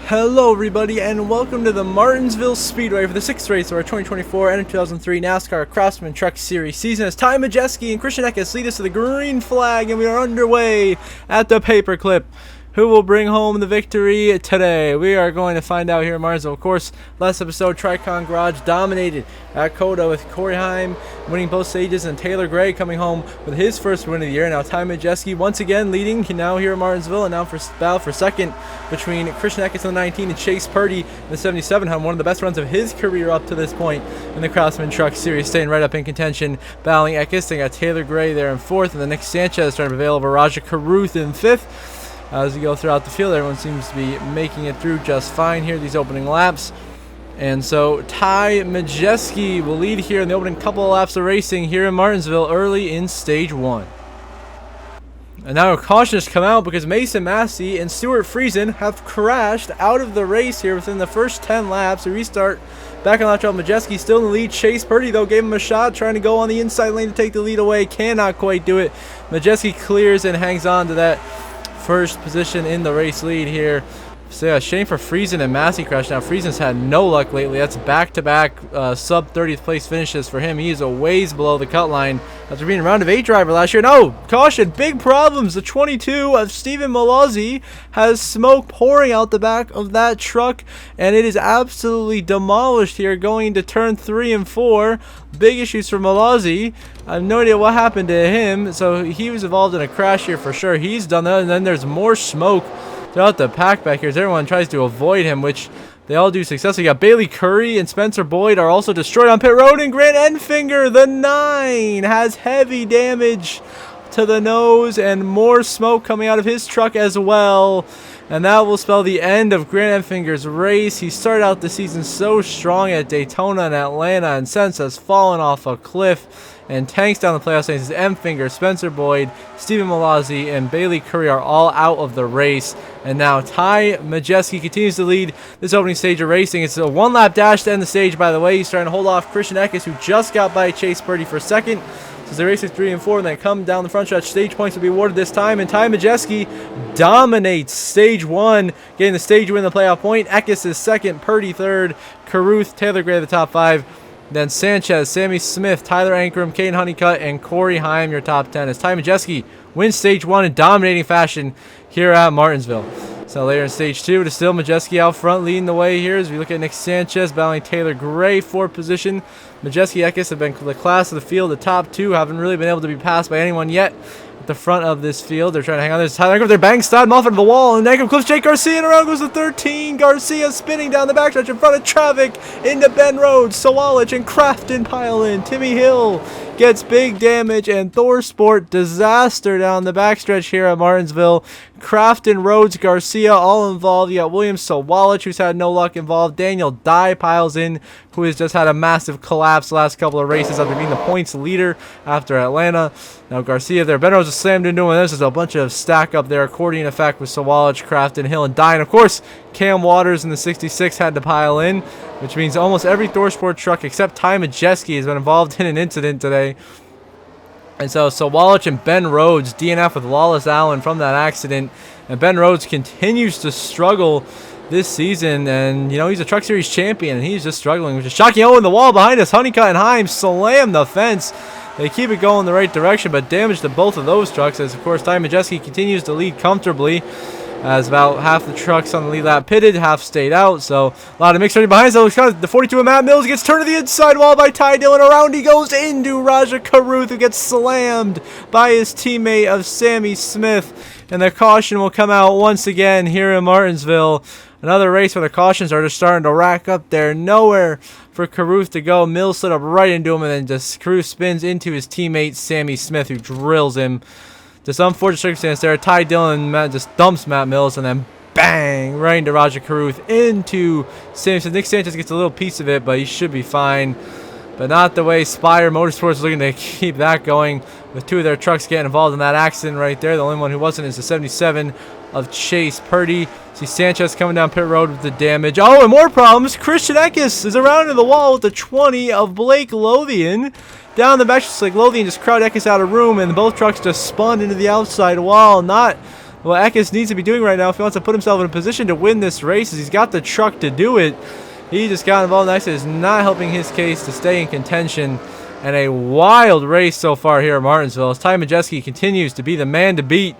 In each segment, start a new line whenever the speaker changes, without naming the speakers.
Hello everybody and welcome to the Martinsville Speedway for the 6th race of our 2024 NR2003 NASCAR Craftsman Truck Series season as Ty Majeski and Christian Eckes lead us to the green flag, and we are underway at the paperclip. Who will bring home the victory today? We are going to find out here in Martinsville. Of course, last episode, Tricon Garage dominated at COTA with Corey Heim winning both stages and Taylor Gray coming home with his first win of the year. Now Ty Majeski once again leading now here in Martinsville, and now for battle for second between Christian Eckes in the 19 and Chase Purdy in the 77, having one of the best runs of his career up to this point in the Craftsman Truck Series, staying right up in contention, battling Eckes. They got Taylor Gray there in fourth, and then Nick Sanchez trying to prevail over Raja Caruth in fifth. As we go throughout the field, everyone seems to be making it through just fine here these opening laps. And so Ty Majeski will lead here in the opening couple of laps of racing here in Martinsville early in stage 1. And now cautions come out because Mason Massey and Stuart Friesen have crashed out of the race here within the first 10 laps. A restart back on lap 12. Majeski still in the lead. Chase Purdy though gave him a shot, trying to go on the inside lane to take the lead away. Cannot quite do it. Majeski clears and hangs on to that first position in the race lead here. So yeah, shame for Friesen and Massey crash. Now Friesen's had no luck lately. That's back-to-back sub 30th place finishes for him. He is a ways below the cut line after being a round of 8 driver last year. No, caution, big problems. The 22 of Stephen Malazzi has smoke pouring out the back of that truck, and it is absolutely demolished here going into turn 3 and 4. Big issues for Malazzi. I have no idea what happened to him. So he was involved in a crash here for sure. He's done that, and then there's more smoke throughout the pack back here as everyone tries to avoid him, which they all do successfully. You got Bailey Curry and Spencer Boyd are also destroyed on pit road, and Grant Enfinger, the 9, has heavy damage to the nose and more smoke coming out of his truck as well. And that will spell the end of Grant Enfinger's race. He started out the season so strong at Daytona and Atlanta, and since has fallen off a cliff and tanks down the playoff standings. Enfinger, Spencer Boyd, Stephen Malazzi, and Bailey Curry are all out of the race. And now Ty Majeski continues to lead this opening stage of racing. It's a one-lap dash to end the stage, by the way. He's trying to hold off Christian Eckes, who just got by Chase Purdy for second. So they race at 3 and 4, and then come down the front stretch. Stage points will be awarded this time, and Ty Majeski dominates stage 1, getting the stage win, the playoff point. Eckes is second, Purdy third, Caruth, Taylor Gray the top 5. Then Sanchez, Sammy Smith, Tyler Ankrum, Caden Honeycutt, and Corey Heim your top 10 as Ty Majeski wins stage 1 in dominating fashion here at Martinsville. So later in stage 2, it is still Majeski out front leading the way here as we look at Nick Sanchez battling Taylor Gray, 4th position. Majeski, Eckes have been the class of the field. The top 2 haven't really been able to be passed by anyone yet at the front of this field. They're trying to hang on. There's Tyler Ankrum, they're bang style off into the wall, and Ankrum clips Jake Garcia, and around goes the 13. Garcia spinning down the backstretch in front of traffic into Ben Rhodes. Sawalich and Crafton pile in. Timmy Hill gets big damage, and Thor Sport disaster down the backstretch here at Martinsville. Crafton, Rhodes, Garcia all involved. You got William Sawalich, who's had no luck involved. Daniel Dye piles in, who has just had a massive collapse the last couple of races after being the points leader after Atlanta. Now Garcia there. Ben Rhodes just slammed into him, and there's just a bunch of stack up there. Accordion effect with Sawalich, Crafton, Hill, and Dye. And of course, Cam Waters in the 66 had to pile in, which means almost every Thor Sport truck except Ty Majeski has been involved in an incident today. And so Sawalich and Ben Rhodes DNF with Lawless Allen from that accident. And Ben Rhodes continues to struggle this season. And, you know, he's a Truck Series champion, and he's just struggling, which is shocking. Oh, in the wall behind us, Honeycutt and Heim slam the fence. They keep it going the right direction, but damage to both of those trucks as, of course, Ty Majeski continues to lead comfortably. As about half the trucks on the lead lap pitted, half stayed out. So a lot of mixed running behind. So the 42 of Matt Mills gets turned to the inside wall by Ty Dillon. Around he goes into Raja Caruth, who gets slammed by his teammate of Sammy Smith. And the caution will come out once again here in Martinsville. Another race where the cautions are just starting to rack up there. Nowhere for Caruth to go. Mills slid up right into him, and then just Caruth spins into his teammate Sammy Smith, who drills him. Just unfortunate circumstance there. Ty Dillon just dumps Matt Mills, and then bang right into Raja Caruth into Sanchez. Nick Sanchez gets a little piece of it, but he should be fine. But not the way Spire Motorsports is looking to keep that going, with 2 of their trucks getting involved in that accident right there. The only one who wasn't is the 77 of Chase Purdy. See Sanchez coming down pit road with the damage. Oh, and more problems. Christian Eckes is around in the wall with the 20 of Blake Lothian. Down the back, just like Lothian just crowd Eckes out of room, and both trucks just spun into the outside wall. Not what Eckes needs to be doing right now if he wants to put himself in a position to win this race, is he's got the truck to do it. He just got involved next. It is not helping his case to stay in contention. And a wild race so far here at Martinsville as Ty Majeski continues to be the man to beat.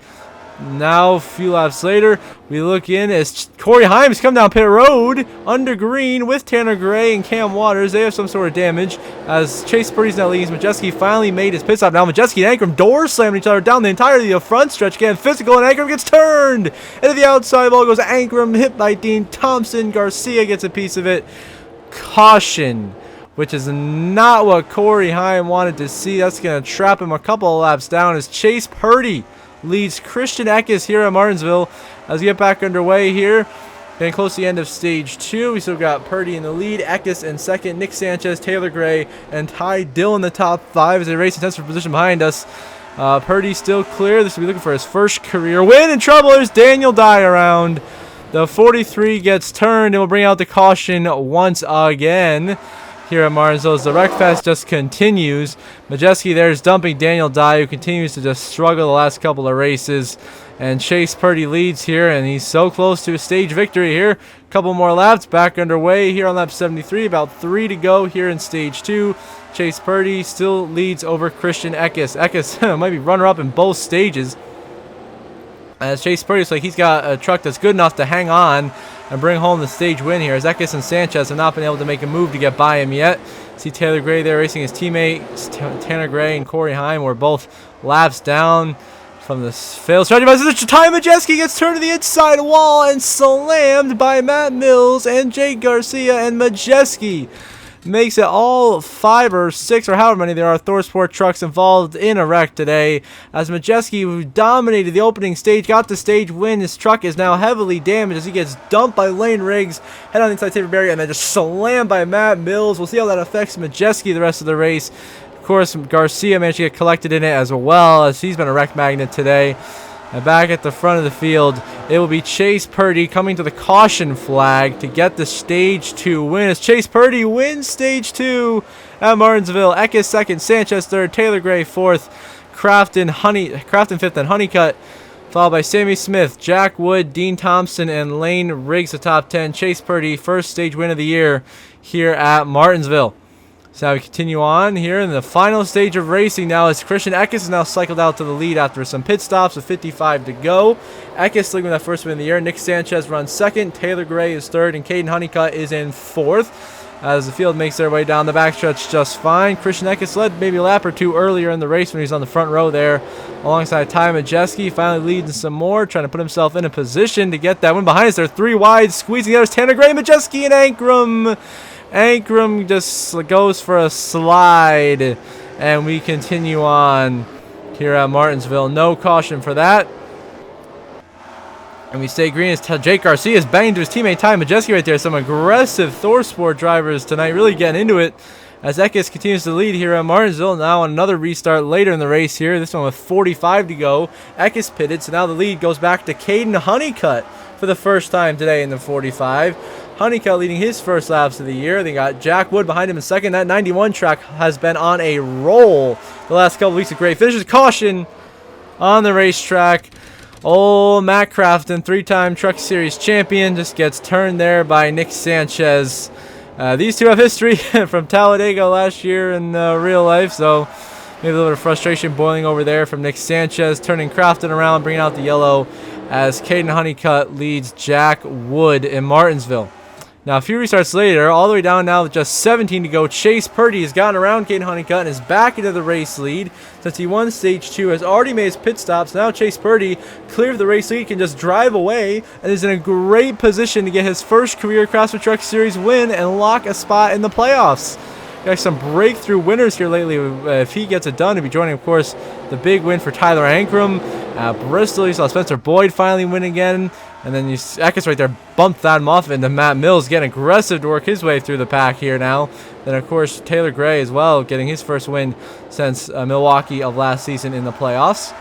Now, a few laps later, we look in as Corey Himes come down pit road under green with Tanner Gray and Cam Waters. They have some sort of damage as Chase Purdy's now leading. Majeski finally made his pit stop. Now Majeski and Ankrum door slamming each other down the entirety of the front stretch. Getting physical, and Ankrum gets turned. Into the outside ball goes Ankrum, hit by Dean Thompson. Garcia gets a piece of it. Caution, which is not what Corey Himes wanted to see. That's going to trap him a couple of laps down as Chase Purdy leads Christian Eckes here at Martinsville as we get back underway here. Getting close to the end of stage 2. We still got Purdy in the lead, Eckes in second, Nick Sanchez, Taylor Gray, and Ty Dill in the top 5 as they race intense for position behind us. Purdy still clear. This will be looking for his first career win. In trouble, there's Daniel Dye around. The 43 gets turned and will bring out the caution once again here at Martinsville as the Wreckfest just continues. Majeski there is dumping Daniel Dye, who continues to just struggle the last couple of races. And Chase Purdy leads here, and he's so close to a stage victory here. Couple more laps back underway here on lap 73. About 3 to go here in stage 2. Chase Purdy still leads over Christian Eckes. Eckes might be runner-up in both stages, as Chase Purdy looks like he's got a truck that's good enough to hang on and bring home the stage win here, as Eckes and Sanchez have not been able to make a move to get by him yet. See Taylor Gray there racing his teammates. Tanner Gray and Corey Himes were both laps down from the failed strategy. But Ty Majeski gets turned to the inside wall and slammed by Matt Mills and Jake Garcia, and Majeski makes it all 5 or 6 or however many there are ThorSport trucks involved in a wreck today, as Majeski, who dominated the opening stage, got the stage win. His truck is now heavily damaged as he gets dumped by Lane Riggs, head on the inside safety barrier, and then just slammed by Matt Mills. We'll see how that affects Majeski the rest of the race. Of course, Garcia managed to get collected in it as well, as he's been a wreck magnet today. And back at the front of the field, it will be Chase Purdy coming to the caution flag to get the stage 2 win. As Chase Purdy wins stage 2 at Martinsville. Eckes second, Sanchez third, Taylor Gray fourth, Craftsman fifth, and Honeycutt, followed by Sammy Smith, Jack Wood, Dean Thompson, and Lane Riggs, the top 10. Chase Purdy, first stage win of the year here at Martinsville. So now we continue on here in the final stage of racing now, as Christian Eckes is now cycled out to the lead after some pit stops with 55 to go. Eckes leading with that first win of the year. Nick Sanchez runs second, Taylor Gray is third, and Caden Honeycutt is in fourth, as the field makes their way down the backstretch just fine. Christian Eckes led maybe a lap or two earlier in the race when he was on the front row there alongside Ty Majeski. Finally leads some more, trying to put himself in a position to get that win. Behind us, they're 3 wide, squeezing. There's Tanner Gray, Majeski, and Ankrum. Ankrum just goes for a slide, and we continue on here at Martinsville. No caution for that. And we stay green as Jake Garcia is banging to his teammate Ty Majeski right there. Some aggressive ThorSport drivers tonight, really getting into it, as Eckes continues to lead here at Martinsville. Now on another restart later in the race here, this one with 45 to go. Eckes pitted, so now the lead goes back to Caden Honeycutt for the first time today in the 45. Honeycutt leading his first laps of the year. They got Jack Wood behind him in second. That 91 track has been on a roll the last couple weeks of great finishes. Caution on the racetrack. Old Matt Crafton, 3-time Truck Series champion, just gets turned there by Nick Sanchez. These two have history from Talladega last year in real life, so maybe a little bit of frustration boiling over there from Nick Sanchez, turning Crafton around, bringing out the yellow, as Caden Honeycutt leads Jack Wood in Martinsville. Now, a few restarts later, all the way down now with just 17 to go, Chase Purdy has gotten around Caden Honeycutt and is back into the race lead. Since he won stage 2, has already made his pit stops. Now Chase Purdy, clear of the race lead, can just drive away and is in a great position to get his first career Craftsman Truck Series win and lock a spot in the playoffs. Got some breakthrough winners here lately. If he gets it done, he'll be joining, of course, the big win for Tyler Ankrum. Bristol, you saw Spencer Boyd finally win again. And then Eckes right there bumped that off into Matt Mills, getting aggressive to work his way through the pack here now. Then, of course, Taylor Gray as well, getting his first win since Milwaukee of last season in the playoffs.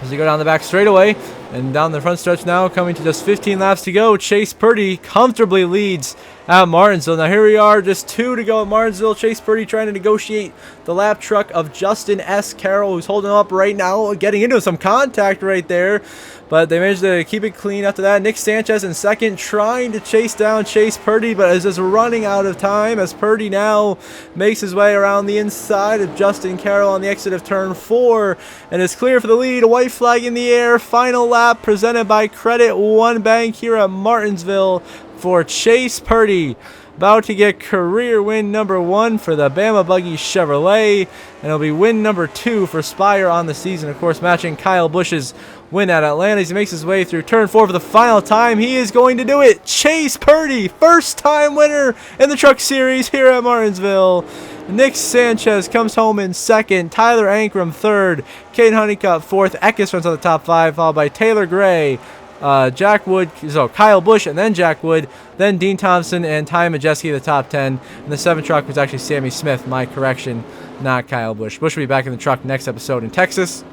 As you go down the back straightaway and down the front stretch now, coming to just 15 laps to go, Chase Purdy comfortably leads at Martinsville. Now here we are, just 2 to go at Martinsville. Chase Purdy trying to negotiate the lap truck of Justin S. Carroll, who's holding him up right now, getting into some contact right there. But they managed to keep it clean after that. Nick Sanchez in second, trying to chase down Chase Purdy, but is just running out of time as Purdy now makes his way around the inside of Justin Carroll on the exit of turn 4 and is clear for the lead. A white flag in the air. Final lap presented by Credit One Bank here at Martinsville for Chase Purdy. About to get career win number 1 for the Bama Buggy Chevrolet, and it'll be win number 2 for Spire on the season. Of course, matching Kyle Busch's win at Atlanta as he makes his way through turn 4 for the final time. He is going to do it. Chase Purdy, first time winner in the Truck Series here at Martinsville. Nick Sanchez comes home in second. Tyler Ankrum third. Caden Honeycutt fourth. Eckes runs on the top 5, followed by Taylor Gray, Jack Wood, so Kyle Busch, and then Jack Wood, then Dean Thompson and Ty Majeski, the top 10. And the 7th truck was actually Sammy Smith, my correction, not Kyle Busch. Busch will be back in the truck next episode in Texas,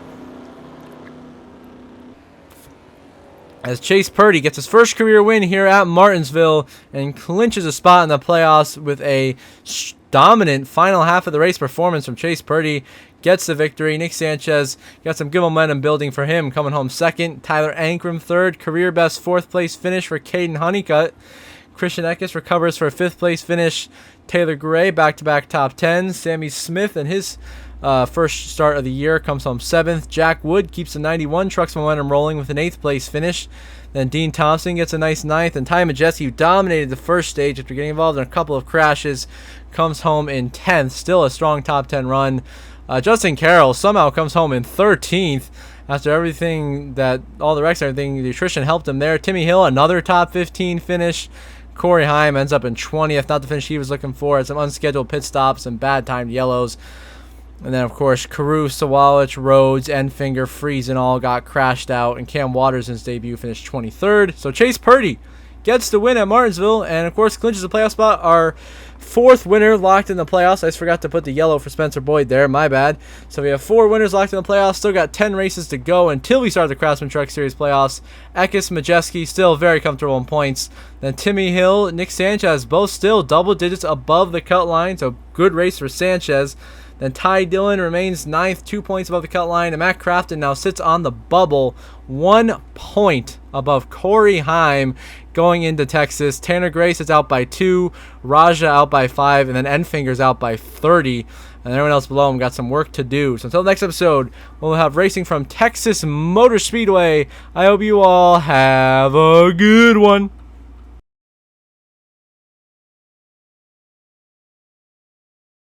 as Chase Purdy gets his first career win here at Martinsville and clinches a spot in the playoffs with a dominant final half of the race performance from Chase Purdy. Gets the victory. Nick Sanchez got some good momentum building for him, coming home second. Tyler Ankrum third. Career best 4th place finish for Caden Honeycutt. Christian Eckes recovers for a 5th place finish. Taylor Gray back-to-back top 10. Sammy Smith in his first start of the year comes home 7th. Jack Wood keeps the 91 trucks momentum rolling with an 8th place finish. Then Dean Thompson gets a nice 9th, and Ty Majeski, who dominated the first stage after getting involved in a couple of crashes, comes home in 10th. Still a strong top 10 run. Justin Carroll somehow comes home in 13th after everything that, all the wrecks and everything, the nutrition helped him there. Timmy Hill, another top 15 finish. Corey Heim ends up in 20th, not the finish he was looking for. Had some unscheduled pit stops and bad timed yellows. And then, of course, Carew, Sawalich, Rhodes, Enfinger, Friesen all got crashed out. And Cam Waters in his debut finished 23rd. So Chase Purdy gets the win at Martinsville and, of course, clinches the playoff spot. Our 4th winner locked in the playoffs. I just forgot to put the yellow for Spencer Boyd there. My bad. So we have 4 winners locked in the playoffs. Still got 10 races to go until we start the Craftsman Truck Series playoffs. Eckes, Majeski still very comfortable in points. Then Timmy Hill, Nick Sanchez, both still double digits above the cut line. So good race for Sanchez. Then Ty Dillon remains 9th, 2 points above the cut line. And Matt Crafton now sits on the bubble, 1 point above Corey Heim going into Texas. Tanner Gray sits out by 2, Raja out by 5, and then Enfinger's out by 30. And everyone else below him got some work to do. So until next episode, we'll have racing from Texas Motor Speedway. I hope you all have a good one.